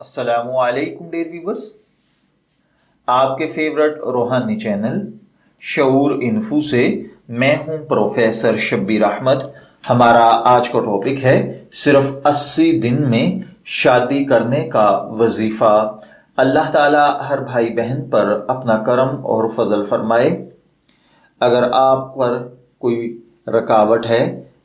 अस्सलामु अलैकुम dear viewers, आपके फेवरेट रूहानी चैनल शऊर इन्फो से मैं हूं प्रोफेसर शब्बीर अहमद। हमारा आज का टॉपिक है सिर्फ 80 दिन में शादी करने का वजीफा। अल्लाह ताला हर भाई बहन पर अपना करम और फजल फरमाए। अगर आप पर कोई रुकावट है,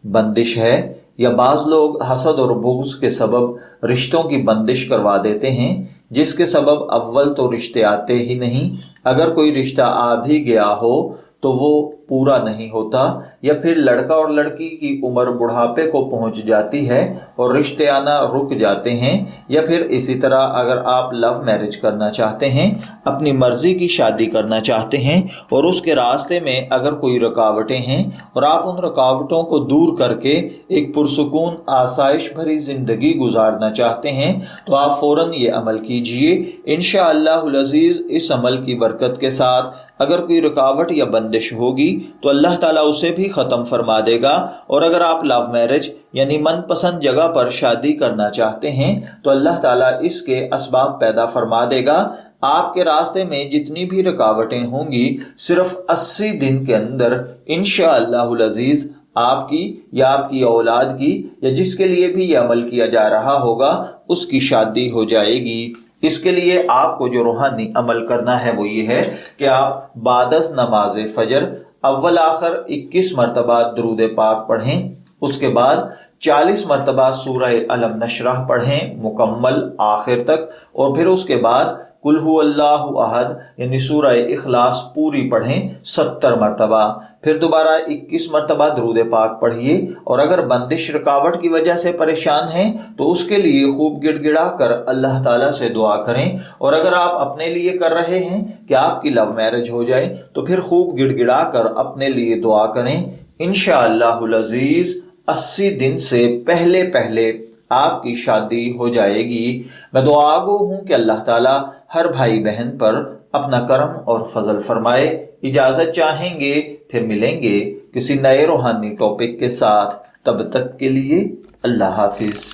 बंदिश है, या बाज लोग हसद और बुग़्ज़ के सबब रिश्तों की बंदिश करवा देते हैं, जिसके सबब अव्वल तो रिश्ते आते ही नहीं, अगर कोई रिश्ता आ भी गया हो तो वो पूरा नहीं होता, या फिर लड़का और लड़की की उम्र बुढ़ापे को पहुंच जाती है और रिश्ते आना रुक जाते हैं। या फिर इसी तरह अगर आप लव मैरिज करना चाहते हैं, अपनी मर्जी की शादी करना चाहते हैं और उसके रास्ते में अगर कोई रुकावटें हैं और आप उन रुकावटों को दूर करके एक पुरसुकून आसाइश भरी ज़िंदगी गुजारना चाहते हैं, तो आप फ़ौरन ये अमल कीजिए। इंशाअल्लाहुल अज़ीज़ इस अमल की बरकत के साथ अगर कोई रुकावट या बंदिश होगी तो अल्लाह ताला उसे भी ख़त्म फरमा देगा। और अगर आप लव मैरिज यानी मनपसंद जगह पर शादी करना चाहते हैं तो अल्लाह ताला इसके असबाब पैदा फरमा देगा। आपके रास्ते में जितनी भी रुकावटें होंगी, सिर्फ 80 दिन के अंदर इंशाअल्लाहुल अज़ीज़ आपकी या आपकी औलाद की या जिसके लिए भी ये अमल किया जा रहा होगा उसकी शादी हो जाएगी। इसके लिए आपको जो रूहानी अमल करना है वो ये है कि आप बादस नमाज फजर अव्वल आखिर 21 मरतबा दुरूद पाक पढ़ें, उसके बाद 40 मरतबा सूरह अलम नशरह पढ़ें मुकम्मल आखिर तक, और फिर उसके बाद कुल हु अल्लाहु अहद यानी सूरह इखलास पूरी पढ़ें 70 मरतबा। फिर दोबारा 21 मरतबा दुरूद पाक पढ़िए। और अगर बंदिश रुकावट की वजह से परेशान हैं तो उसके लिए खूब गिड़गिड़ा कर अल्लाह ताला से दुआ करें। और अगर आप अपने लिए कर रहे हैं कि आपकी लव मैरिज हो जाए तो फिर खूब गिड़गिड़ा कर अपने लिए दुआ करें। इंशाअल्लाहुल अज़ीज़ 80 दिन से पहले पहले आपकी शादी हो जाएगी। मैं दुआगो हूँ कि अल्लाह ताला हर भाई बहन पर अपना करम और फजल फरमाए। इजाज़त चाहेंगे, फिर मिलेंगे किसी नए रूहानी टॉपिक के साथ। तब तक के लिए अल्लाह हाफिज़।